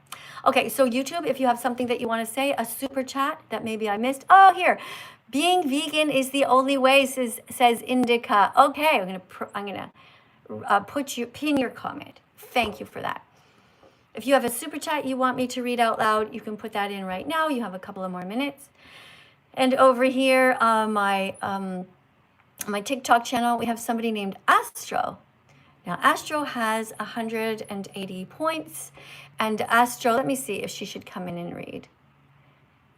Okay, so YouTube, if you have something that you want to say, a super chat that maybe I missed. Oh, here. Being vegan is the only way, says Indica. Okay, I'm gonna pin your comment. Thank you for that. If you have a super chat you want me to read out loud, you can put that in right now. You have a couple of more minutes. And over here on my TikTok channel, we have somebody named Astro. Now, Astro has 180 points. And Astro, let me see if she should come in and read.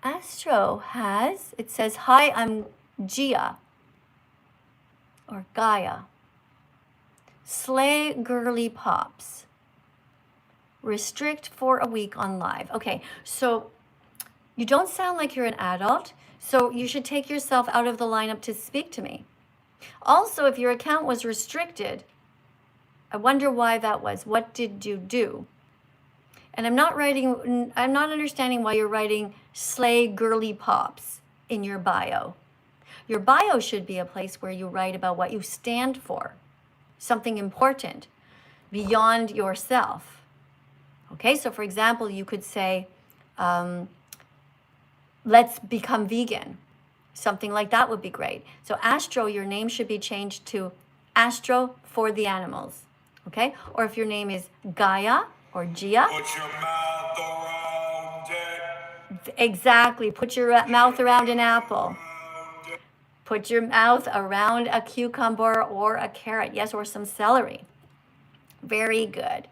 Astro has, it says, hi, I'm Gia or Gaia. Slay girly pops. Restrict for a week on live. Okay, so you don't sound like you're an adult, so you should take yourself out of the lineup to speak to me. Also, if your account was restricted, I wonder why that was. What did you do? And I'm not understanding why you're writing slay girly pops in your bio. Your bio should be a place where you write about what you stand for, something important beyond yourself. Okay, so for example, you could say, let's become vegan. Something like that would be great. So Astro, your name should be changed to Astro for the animals. Okay, or if your name is Gaia or Gia. Put your mouth around it. Exactly, put your mouth around an apple. Put your mouth around a cucumber or a carrot, yes, or some celery. Very good.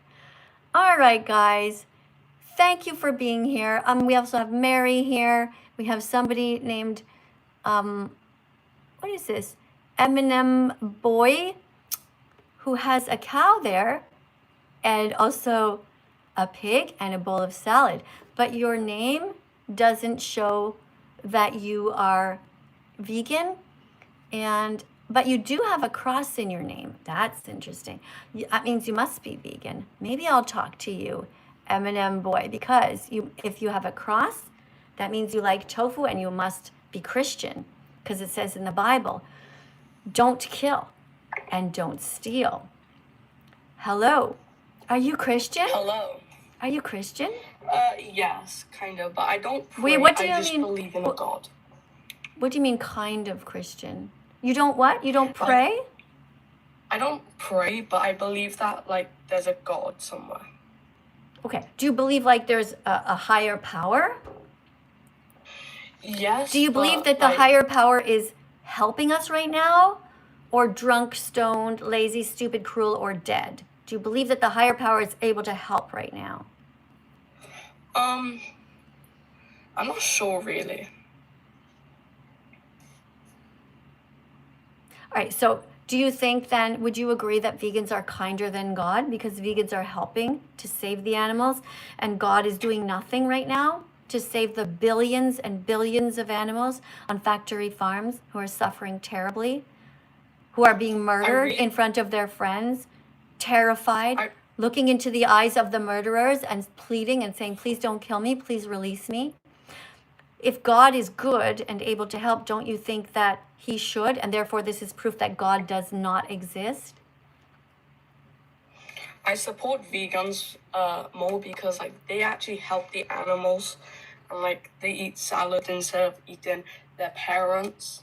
All right, guys. Thank you for being here. We also have Mary here. We have somebody named, what is this? Eminem Boy, who has a cow there, and also a pig and a bowl of salad. But your name doesn't show that you are vegan, but you do have a cross in your name. That's interesting. That means you must be vegan. Maybe I'll talk to you, Eminem Boy, because if you have a cross, that means you like tofu and you must be Christian, because it says in the Bible, don't kill and don't steal. Hello. Are you Christian? Hello. Are you Christian? Yes, kind of, but I don't pray. Wait, what do you I just mean? believe in a God. What do you mean kind of Christian? You don't what? You don't pray? I don't pray, but I believe that, like, there's a God somewhere. Okay. Do you believe like there's a higher power? Yes. Do you believe that the higher power is helping us right now? Or drunk, stoned, lazy, stupid, cruel, or dead? Do you believe that the higher power is able to help right now? I'm not sure really. All right, so do you think then, would you agree that vegans are kinder than God because vegans are helping to save the animals and God is doing nothing right now to save the billions and billions of animals on factory farms who are suffering terribly, who are being murdered in front of their friends, terrified, looking into the eyes of the murderers and pleading and saying, please don't kill me, please release me? If God is good and able to help, don't you think that he should? And therefore, this is proof that God does not exist? I support vegans more because, like, they actually help the animals. And, like, they eat salad instead of eating their parents.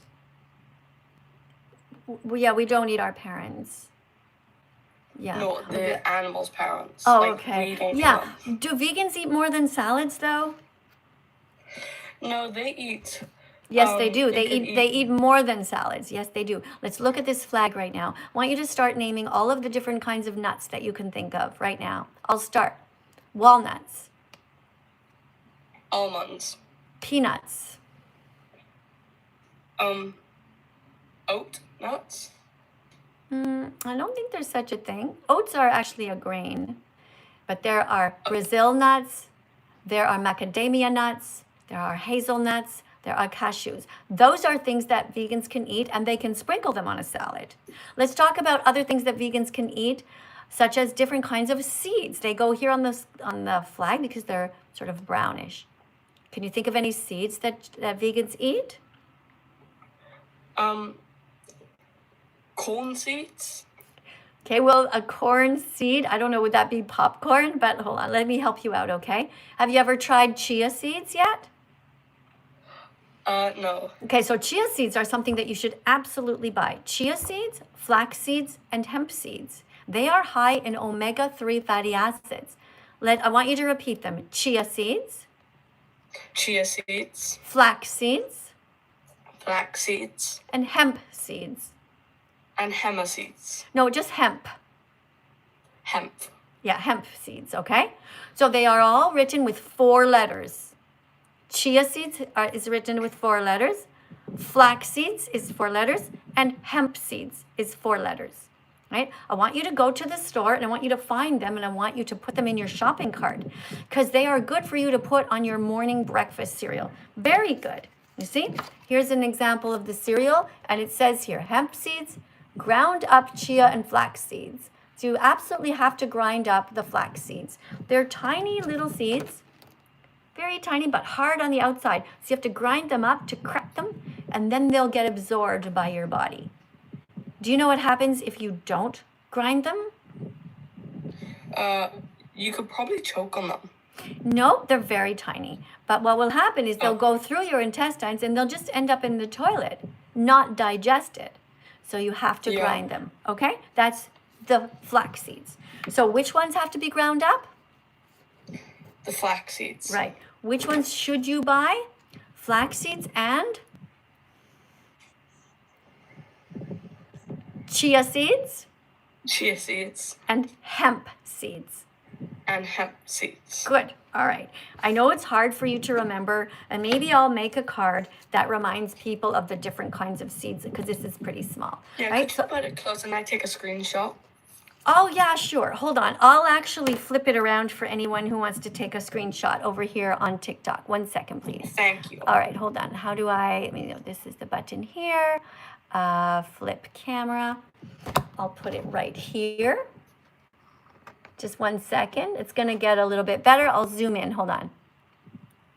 Yeah, we don't eat our parents. Yeah. No, the animals' parents. Oh, like, okay. we don't Yeah. kill them. Do vegans eat more than salads, though? No, they eat. Yes, they do. They could eat more than salads. Yes, they do. Let's look at this flag right now. I want you to start naming all of the different kinds of nuts that you can think of right now. I'll start. Walnuts, almonds. peanuts, Oat nuts. I don't think there's such a thing. Oats are actually a grain, but there are Brazil nuts, there are macadamia nuts, there are hazelnuts, there are cashews. Those are things that vegans can eat, and they can sprinkle them on a salad. Let's talk about other things that vegans can eat, such as different kinds of seeds. They go here on the flag because they're sort of brownish. Can you think of any seeds that vegans eat? Corn seeds. Okay, well, a corn seed, I don't know, would that be popcorn? But hold on, let me help you out, okay? Have you ever tried chia seeds yet? No. Okay, so chia seeds are something that you should absolutely buy. Chia seeds, flax seeds, and hemp seeds. They are high in omega-3 fatty acids. I want you to repeat them. Chia seeds. Chia seeds. Flax seeds. Flax seeds. And hemp seeds. And hemmer seeds. No, just hemp. Hemp. Yeah, hemp seeds, okay? So they are all written with 4 letters. Chia seeds is written with 4 letters. Flax seeds is 4 letters. And hemp seeds is 4 letters. Right? I want you to go to the store and I want you to find them and I want you to put them in your shopping cart because they are good for you to put on your morning breakfast cereal. Very good. You see? Here's an example of the cereal and it says here, hemp seeds, ground up chia and flax seeds. So you absolutely have to grind up the flax seeds. They're tiny little seeds, very tiny but hard on the outside. So you have to grind them up to crack them and then they'll get absorbed by your body. Do you know what happens if you don't grind them? You could probably choke on them. No, they're very tiny. But what will happen is they'll go through your intestines and they'll just end up in the toilet, not digested. So you have to grind them, okay? That's the flax seeds. So which ones have to be ground up? The flax seeds. Right. Which ones should you buy? Flax seeds and chia seeds Chia seeds and hemp seeds. and hemp seeds. Good. All right. I know it's hard for you to remember, and maybe I'll make a card that reminds people of the different kinds of seeds because this is pretty small. Yeah, right? could you put it close and I take a screenshot? Oh, yeah, sure. Hold on. I'll actually flip it around for anyone who wants to take a screenshot over here on TikTok. 1 second, please. Thank you. All right, hold on. How do this is the button here. Flip camera. I'll put it right here. Just 1 second. It's going to get a little bit better. I'll zoom in. Hold on.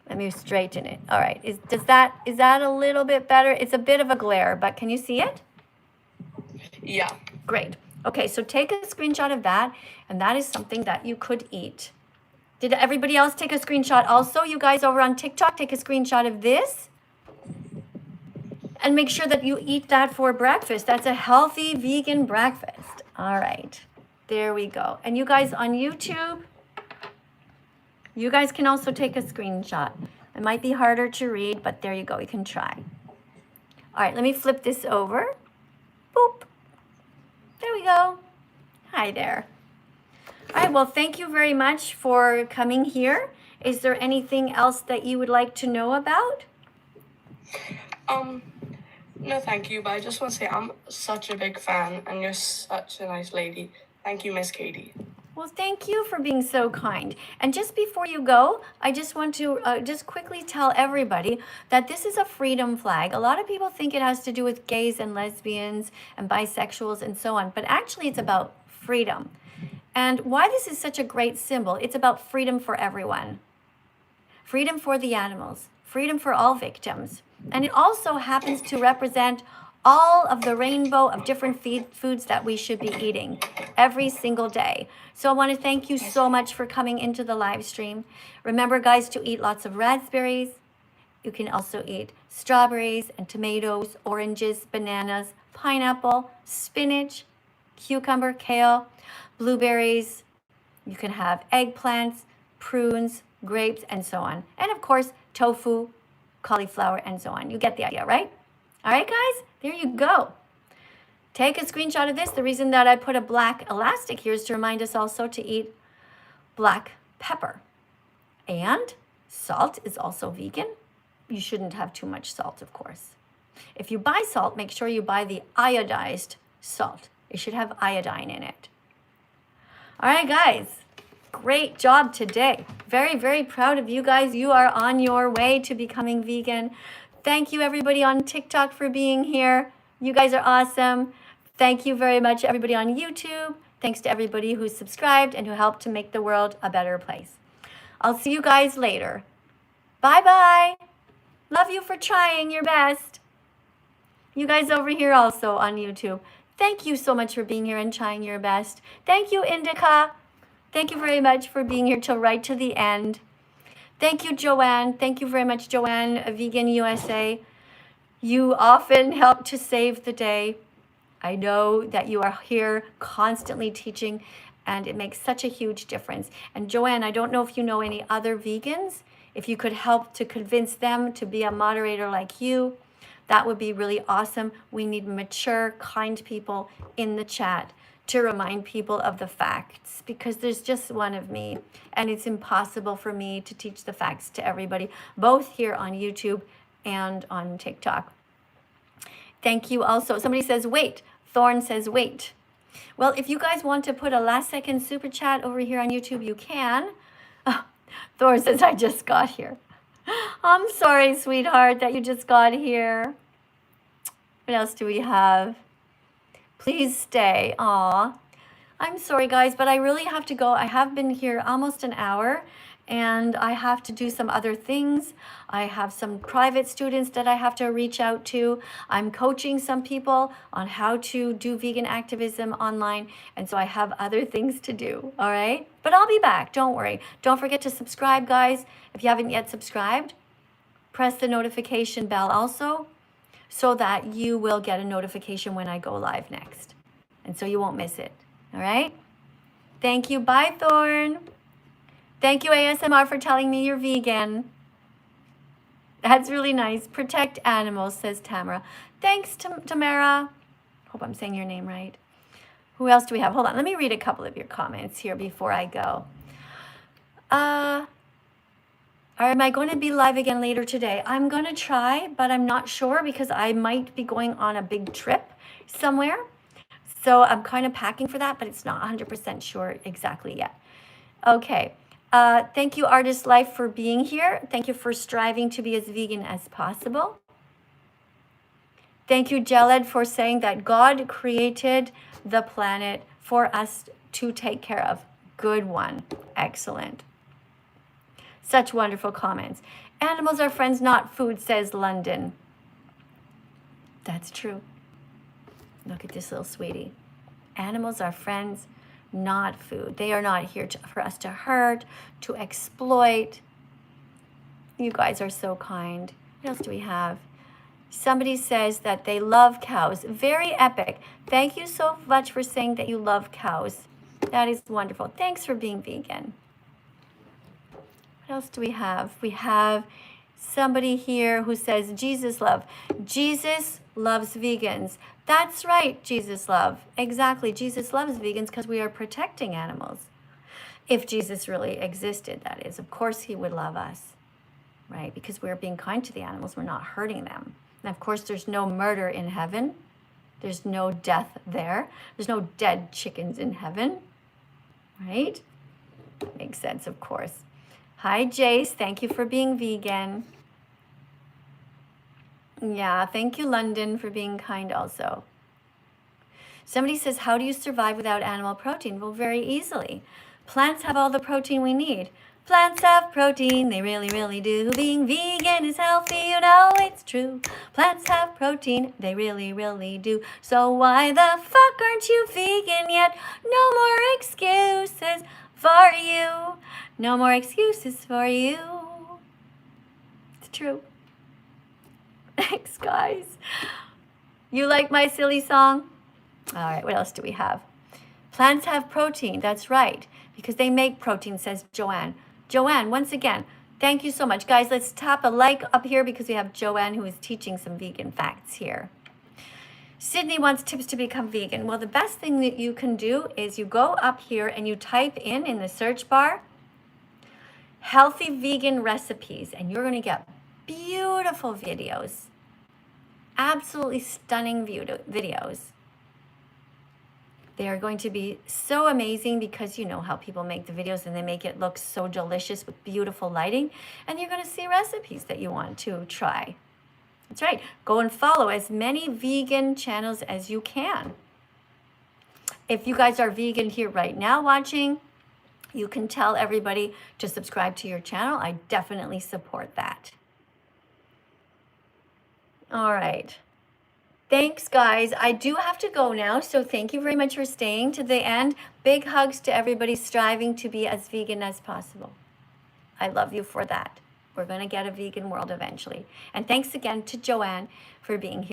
Let me straighten it. All right. Is that a little bit better? It's a bit of a glare, but can you see it? Yeah. Great. Okay, so take a screenshot of that, and that is something that you could eat. Did everybody else take a screenshot also? You guys over on TikTok, take a screenshot of this. And make sure that you eat that for breakfast. That's a healthy vegan breakfast. All right, there we go. And you guys on YouTube, you guys can also take a screenshot. It might be harder to read, but there you go, you can try. All right, let me flip this over. Boop. There we go. Hi there. All right, well, thank you very much for coming here. Is there anything else that you would like to know about? No, thank you, but I just want to say I'm such a big fan and you're such a nice lady. Thank you, Miss Katie. Well, thank you for being so kind. And just before you go, I just want to just quickly tell everybody that this is a freedom flag. A lot of people think it has to do with gays and lesbians and bisexuals and so on, but actually it's about freedom. And why this is such a great symbol, it's about freedom for everyone. Freedom for the animals, freedom for all victims. And it also happens to represent all of the rainbow of different foods that we should be eating every single day. So I want to thank you so much for coming into the live stream. Remember, guys, to eat lots of raspberries. You can also eat strawberries and tomatoes, oranges, bananas, pineapple, spinach, cucumber, kale, blueberries. You can have eggplants, prunes, grapes, and so on. And of course, tofu, cauliflower, and so on. You get the idea, right? All right, guys, there you go. Take a screenshot of this. The reason that I put a black elastic here is to remind us also to eat black pepper. And salt is also vegan. You shouldn't have too much salt, of course. If you buy salt, make sure you buy the iodized salt. It should have iodine in it. All right, guys. Great job today. Very, very proud of you guys. You are on your way to becoming vegan. Thank you, everybody on TikTok, for being here. You guys are awesome. Thank you very much, everybody on YouTube. Thanks to everybody who subscribed and who helped to make the world a better place. I'll see you guys later. Bye-bye. Love you for trying your best. You guys over here also on YouTube. Thank you so much for being here and trying your best. Thank you, Indica. Thank you very much for being here till right to the end. Thank you, Joanne. Thank you very much, Joanne, Vegan USA. You often help to save the day. I know that you are here constantly teaching, and it makes such a huge difference. And Joanne, I don't know if you know any other vegans. If you could help to convince them to be a moderator like you, that would be really awesome. We need mature, kind people in the chat to remind people of the facts, because there's just one of me, and it's impossible for me to teach the facts to everybody, both here on YouTube and on TikTok. Thank you also. Somebody says, wait. Thorn says, wait. Well, if you guys want to put a last second super chat over here on YouTube, you can. Oh, Thorn says, I just got here. I'm sorry, sweetheart, that you just got here. What else do we have? Please stay. Aw. I'm sorry, guys, but I really have to go. I have been here almost an hour, and I have to do some other things. I have some private students that I have to reach out to. I'm coaching some people on how to do vegan activism online, and so I have other things to do, all right? But I'll be back, don't worry. Don't forget to subscribe, guys. If you haven't yet subscribed, press the notification bell also, so that you will get a notification when I go live next, and so you won't miss it, all right? Thank you. Bye, Thorn. Thank you, ASMR, for telling me you're vegan. That's really nice. Protect animals, says Tamara. Thanks, Tamara. Hope I'm saying your name right. Who else do we have? Hold on. Let me read a couple of your comments here before I go. Am I going to be live again later today? I'm going to try, but I'm not sure because I might be going on a big trip somewhere. So I'm kind of packing for that, but it's not 100% sure exactly yet. Okay. Thank you, Artist Life, for being here. Thank you for striving to be as vegan as possible. Thank you, Jaled, for saying that God created the planet for us to take care of. Good one. Excellent. Such wonderful comments. Animals are friends, not food, says London. That's true. Look at this little sweetie. Animals are friends, not food. They are not here for us to hurt, to exploit. You guys are so kind. What else do we have? Somebody says that they love cows. Very epic. Thank you so much for saying that you love cows. That is wonderful. Thanks for being vegan. What else do we have? We have somebody here who says, Jesus love. Jesus loves vegans. That's right, Jesus love. Exactly. Jesus loves vegans because we are protecting animals. If Jesus really existed, that is. Of course he would love us, right? Because we're being kind to the animals. We're not hurting them. And of course, there's no murder in heaven. There's no death there. There's no dead chickens in heaven, right? Makes sense, of course. Hi, Jace. Thank you for being vegan. Yeah, thank you, London, for being kind also. Somebody says, how do you survive without animal protein? Well, very easily. Plants have all the protein we need. Plants have protein, they really, really do. Being vegan is healthy, you know it's true. Plants have protein, they really, really do. So why the fuck aren't you vegan yet? No more excuses for you. No more excuses for you. It's true. Thanks, guys. You like my silly song? All right, what else do we have? Plants have protein, that's right, because they make protein, says Joanne. Joanne, once again, thank you so much. Guys, let's tap a like up here because we have Joanne who is teaching some vegan facts here. Sydney wants tips to become vegan. Well, the best thing that you can do is you go up here and you type in the search bar, healthy vegan recipes, and you're going to get beautiful videos, absolutely stunning videos. They are going to be so amazing because you know how people make the videos and they make it look so delicious with beautiful lighting, and you're going to see recipes that you want to try. That's right. Go and follow as many vegan channels as you can. If you guys are vegan here right now watching, you can tell everybody to subscribe to your channel. I definitely support that. All right. Thanks, guys. I do have to go now, so thank you very much for staying to the end. Big hugs to everybody striving to be as vegan as possible. I love you for that. We're going to get a vegan world eventually. And thanks again to Joanne for being here.